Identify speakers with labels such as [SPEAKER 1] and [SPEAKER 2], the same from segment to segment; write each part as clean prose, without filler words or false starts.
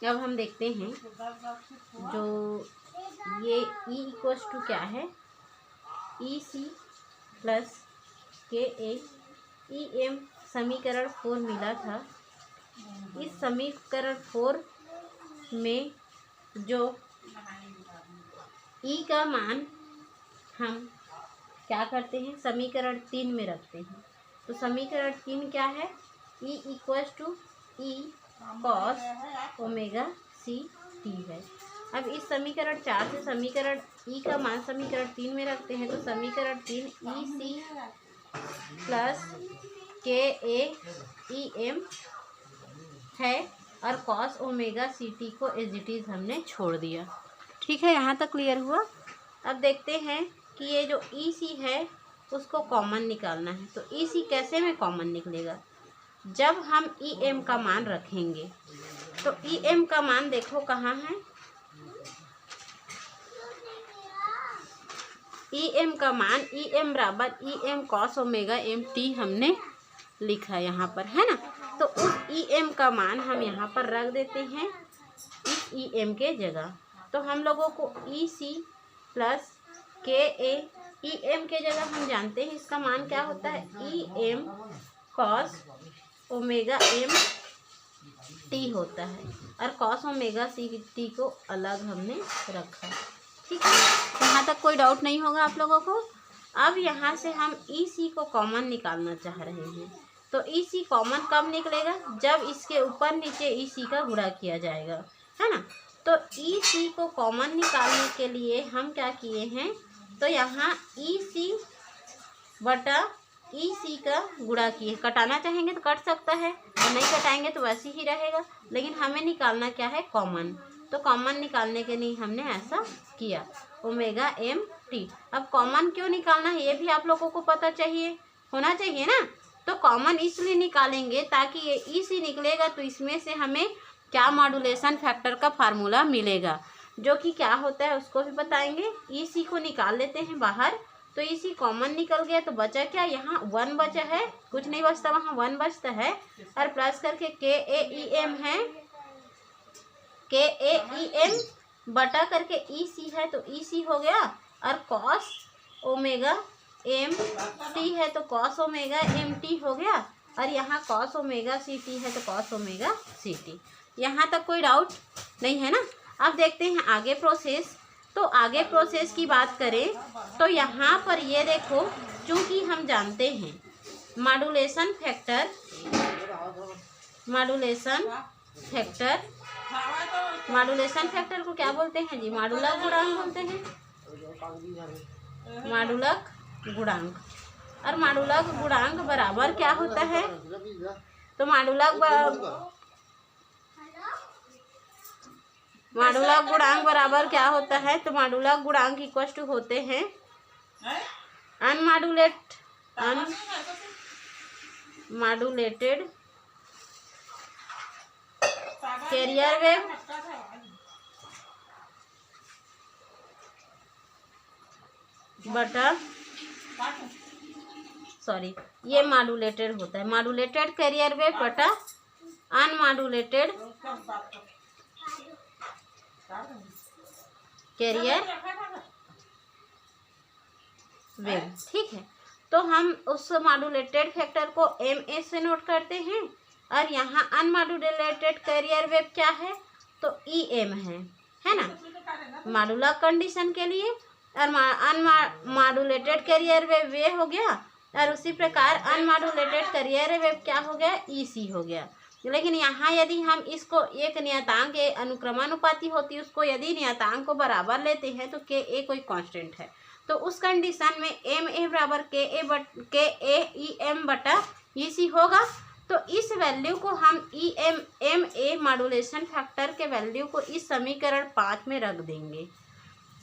[SPEAKER 1] अब हम देखते हैं जो ये E इक्वल्स टू क्या है, EC प्लस KA EM समीकरण 4 मिला था। इस समीकरण 4 में जो E का मान हम क्या करते हैं, समीकरण 3 में रखते हैं। तो समीकरण 3 क्या है, E equals to E cos omega C T है। अब इस समीकरण 4 से समीकरण E का मान समीकरण 3 में रखते हैं। तो समीकरण 3 EC प्लस KA EM है और कॉस ओमेगा CT को एज इट इज़ हमने छोड़ दिया। ठीक है, यहाँ तक क्लियर हुआ। अब देखते हैं कि ये जो EC है उसको कॉमन निकालना है। तो EC कैसे में कॉमन निकलेगा, जब हम EM का मान रखेंगे। तो EM का मान देखो कहाँ है, EM का मान EM बराबर EM कॉस ओमेगा MT हमने लिखा यहाँ पर, है ना। तो उस EM का मान हम यहाँ पर रख देते हैं इस EM के जगह। तो हम लोगों को EC प्लस KA EM के जगह हम जानते हैं इसका मान क्या होता है, EM कॉस ओमेगा MT होता है और कॉस ओमेगा CT को अलग हमने रखा। ठीक है, यहाँ तक कोई डाउट नहीं होगा आप लोगों को। अब यहाँ से हम EC को कॉमन निकालना चाह रहे हैं। तो EC कॉमन कब निकलेगा, जब इसके ऊपर नीचे EC का गुणा किया जाएगा, है ना। तो EC को कॉमन निकालने के लिए हम क्या किए हैं, तो यहाँ EC बटा EC का गुणा किए। कटाना चाहेंगे तो कट सकता है और नहीं कटाएंगे तो वैसे ही रहेगा, लेकिन हमें निकालना क्या है, कॉमन। तो कॉमन निकालने के लिए हमने ऐसा किया, ओमेगा MT। अब कॉमन क्यों निकालना है ये भी आप लोगों को पता चाहिए, होना चाहिए ना। तो कॉमन इसलिए निकालेंगे ताकि ये EC निकलेगा तो इसमें से हमें क्या मॉड्यूलेशन फैक्टर का फार्मूला मिलेगा, जो कि क्या होता है उसको भी बताएंगे। EC को निकाल लेते हैं बाहर। तो EC कॉमन निकल गया तो बचा क्या, यहाँ 1 बचा है, कुछ नहीं बचता, वहाँ 1 बचता है। और प्लस करके KAEM है, KAEM बटा करके EC है तो EC हो गया। और कॉस ओमेगा MT है तो कॉस ओमेगा MT हो गया। और यहाँ कॉस ओमेगा CT है तो कॉस ओमेगा CT। यहाँ तक कोई डाउट नहीं है ना। अब देखते हैं आगे प्रोसेस। तो आगे प्रोसेस की बात करें तो यहाँ पर ये देखो, चूँकि हम जानते हैं मॉड्यूलेशन फैक्टर को क्या बोलते हैं जी, मॉडुलक गुणांक बोलते हैं, मॉडुलक गुणांक। और मॉडुलक गुणांक बराबर क्या होता है, तो मॉडुलक गुणांक बराबर क्या होता है, तो मॉडुलक गुणांक इक्वल टू होते हैं अनमॉड्यूलेटेड कैरियर वेव बटा, सॉरी ये मॉड्यूलेटेड होता है, मॉड्यूलेटेड कैरियर वेव बटा अनमॉड्यूलेटेड कैरियर वेव। ठीक है, तो हम उस मॉड्यूलेटेड फैक्टर को MA से नोट करते हैं। और यहाँ अनमॉड्यूलेटेड कैरियर वेव क्या है, तो EM है ना, मॉडुलक कंडीशन के लिए। और अनमॉड्यूलेटेड कैरियर वेव ये हो गया। और उसी प्रकार अनमॉड्यूलेटेड कैरियर वेव क्या हो गया, EC हो गया। लेकिन यहाँ यदि हम इसको एक नियतांक अनुक्रमानुपाती होती उसको यदि नियतांक को बराबर लेते हैं तो KA कोई कांस्टेंट है, तो उस कंडीशन में MA बराबर KAEM बटा EC होगा। तो इस वैल्यू को हम MA मॉड्यूलेशन फैक्टर के वैल्यू को इस समीकरण 5 में रख देंगे।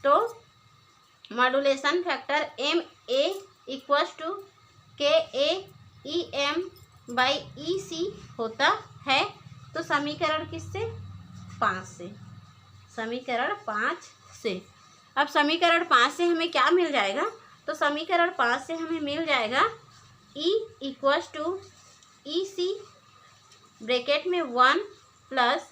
[SPEAKER 1] तो modulation factor MA equals to KAEM by EC होता है। तो समीकरण किससे, 5 से, समीकरण 5 से। अब समीकरण 5 से हमें क्या मिल जाएगा, तो समीकरण 5 से हमें मिल जाएगा E equals to EC bracket में 1 प्लस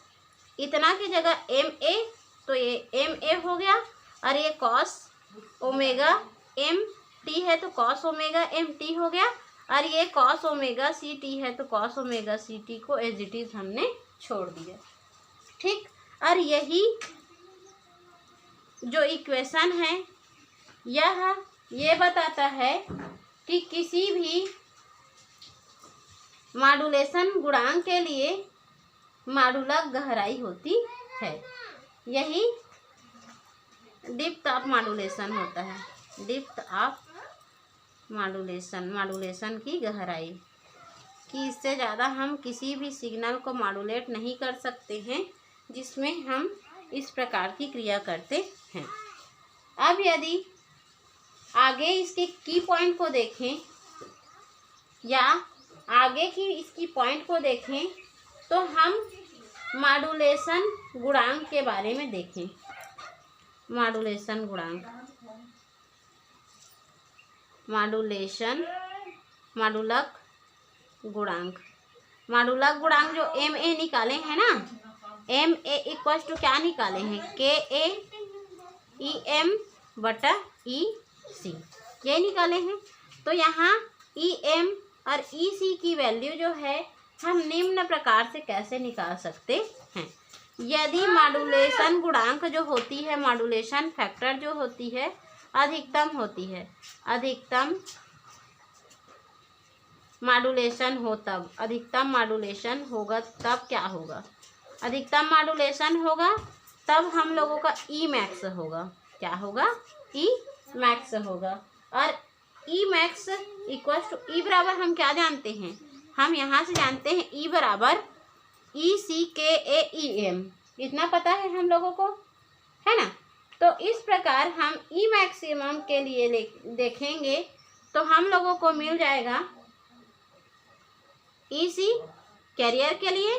[SPEAKER 1] इतना की जगह एम ए, तो ये एम ए हो गया, और ये कॉस ओमेगा एम टी है तो कॉस ओमेगा एम टी हो गया, और ये कॉस ओमेगा सी टी है तो कॉस ओमेगा सी टी को एज इट इज हमने छोड़ दिया। ठीक, और यही जो इक्वेशन है ये बताता है कि किसी भी मॉड्यूलेशन गुणांक के लिए मॉडुलक गहराई होती है। यही डेप्थ ऑफ मॉड्यूलेशन होता है, डेप्थ ऑफ मॉड्यूलेशन की गहराई, कि इससे ज़्यादा हम किसी भी सिग्नल को मॉड्यूलेट नहीं कर सकते हैं जिसमें हम इस प्रकार की क्रिया करते हैं। अब यदि आगे इसके की पॉइंट को देखें या आगे की इसकी पॉइंट को देखें तो हम मॉड्यूलेशन गुणांक के बारे में देखें। मॉड्यूलेशन गुणांक, मॉडुलक गुणांक जो एम ए निकाले हैं ना, एम ए इक्वल टू क्या निकाले हैं, के ए ई एम बटा ई सी, ये निकाले हैं। तो यहाँ ई एम और ई सी की वैल्यू जो है हम निम्न प्रकार से कैसे निकाल सकते हैं। यदि मॉड्यूलेशन गुणांक जो होती है, मॉड्यूलेशन फैक्टर जो होती है अधिकतम होती है, अधिकतम मॉड्यूलेशन हो तब, अधिकतम मॉड्यूलेशन होगा तब क्या होगा, अधिकतम मॉड्यूलेशन होगा तब हम लोगों का ई मैक्स होगा, क्या होगा, ई मैक्स होगा। और ई मैक्स इक्वल टू ई बराबर हम क्या जानते हैं, हम यहाँ से जानते हैं ई बराबर ई सी के ए ई एम, इतना पता है हम लोगों को, है ना। तो इस प्रकार हम ई मैक्सिमम के लिए देखेंगे तो हम लोगों को मिल जाएगा ई सी कैरियर के लिए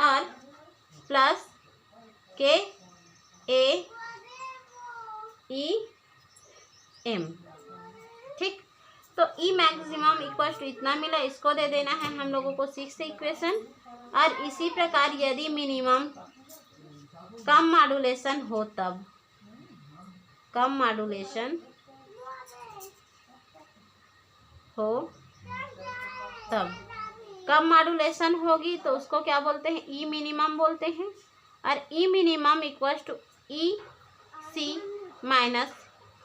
[SPEAKER 1] और प्लस के ए ई एम। ठीक, तो ई मैक्सिमम इक्वल टू इतना मिला, इसको दे देना है हम लोगों को 6th इक्वेशन। और इसी प्रकार यदि मिनिमम कम मॉड्यूलेशन हो तब, कम मॉड्यूलेशन हो तब, कम मॉड्यूलेशन होगी तो उसको क्या बोलते हैं, ई मिनिमम बोलते हैं। और E minimum equal to E C minus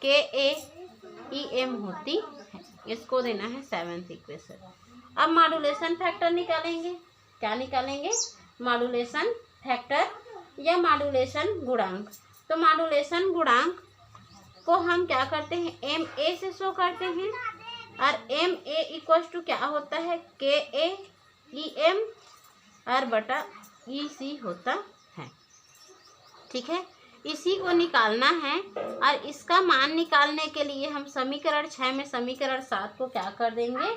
[SPEAKER 1] K A E M होती है, इसको देना है 7th इक्वेशन। अब मॉड्यूलेशन फैक्टर निकालेंगे, क्या निकालेंगे, मॉड्यूलेशन फैक्टर या मॉड्यूलेशन गुणांक। तो मॉड्यूलेशन गुणांक को हम क्या करते हैं, एम ए से शो करते हैं, और एम ए इक्वल टू क्या होता है, के ए ई एम और बटा ई सी होता है। ठीक है, इसी को निकालना है। और इसका मान निकालने के लिए हम समीकरण 6 में समीकरण 7 को क्या कर देंगे,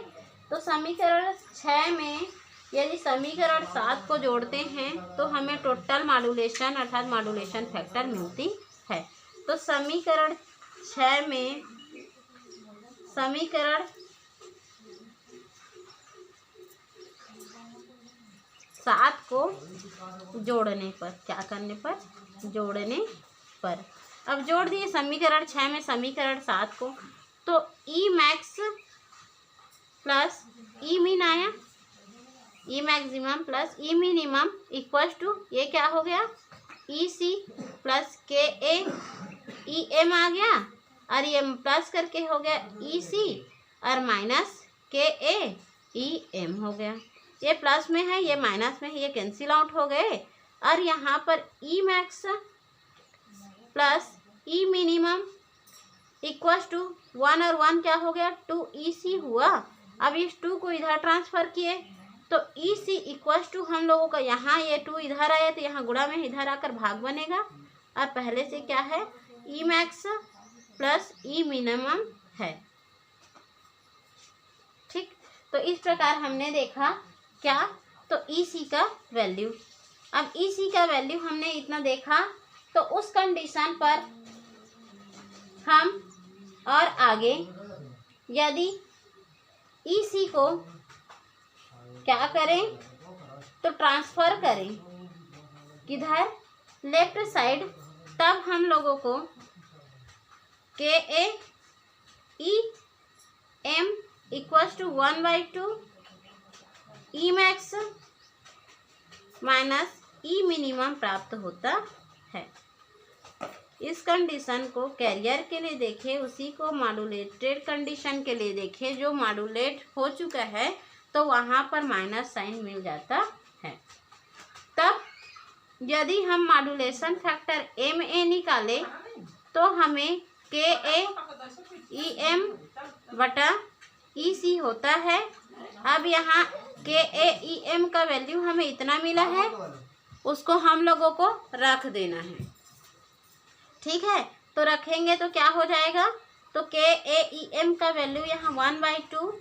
[SPEAKER 1] तो समीकरण 6 में यदि समीकरण 7 को जोड़ते हैं तो हमें टोटल मॉड्यूलेशन अर्थात मॉड्यूलेशन फैक्टर मिलती है। तो समीकरण 6 में समीकरण 7 को जोड़ने पर, क्या करने पर, जोड़ने पर, अब जोड़ दिए समीकरण 6 में समीकरण 7 को, तो ई मैक्स प्लस ई मिन आया, E maximum plus E minimum equal to ये क्या हो गया, ई सी प्लस के ए ई एम आ गया, और ये प्लस करके हो गया ई सी और minus K A E M हो गया। ये प्लस में है, ये माइनस में है, ये कैंसिल आउट हो गए। और यहाँ पर E max plus E minimum equal to 1 और 1 क्या हो गया, 2 ई सी हुआ। अब इस 2 को इधर ट्रांसफ़र किए तो ई सी इक्वल टू हम लोगों का, यहाँ ये 2 इधर आया तो यहाँ गुणा में इधर आकर भाग बनेगा, और पहले से क्या है, ई मैक्स प्लस ई मिनिमम है। ठीक, तो इस प्रकार हमने देखा क्या, तो ई सी का वैल्यू। अब ई सी का वैल्यू हमने इतना देखा, तो उस कंडीशन पर हम और आगे यदि ई सी को क्या करें, तो ट्रांसफ़र करें, किधर, लेफ्ट साइड, तब हम लोगों को के A E M equals to 1/2 E max minus E minimum प्राप्त होता है। इस कंडीशन को कैरियर के लिए देखें, उसी को मॉड्यूलेटेड कंडीशन के लिए देखें जो मॉड्यूलेट हो चुका है, तो वहाँ पर माइनस साइन मिल जाता है। तब यदि हम मॉड्यूलेशन फैक्टर एम ए निकालें तो हमें के ए ई एम बटा ई सी होता है। अब यहाँ के ए ई एम का वैल्यू हमें इतना मिला है, उसको हम लोगों को रख देना है। ठीक है, तो रखेंगे तो क्या हो जाएगा, तो के ए ई एम का वैल्यू यहाँ 1/2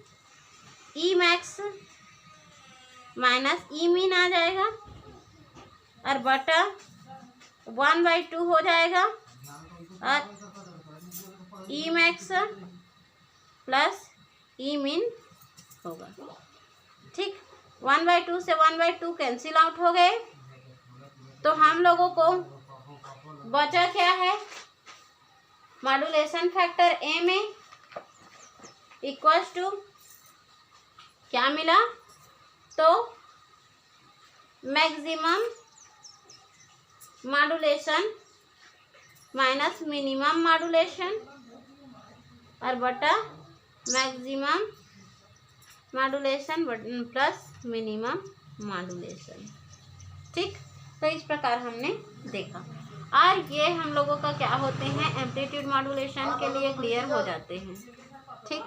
[SPEAKER 1] ई मैक्स माइनस ई मीन आ जाएगा और बटा 1/2 हो जाएगा और ई मैक्स प्लस ई मीन होगा। ठीक, 1/2 से 1/2 कैंसिल आउट हो गए, तो हम लोगों को बचा क्या है, modulation factor M A equals to क्या मिला, तो maximum modulation minus minimum modulation और बटा maximum modulation plus minimum modulation. ठीक, तो इस प्रकार हमने देखा और ये हम लोगों का क्या होते हैं, एम्पलीट्यूड मॉड्यूलेशन के लिए क्लियर हो जाते हैं। ठीक।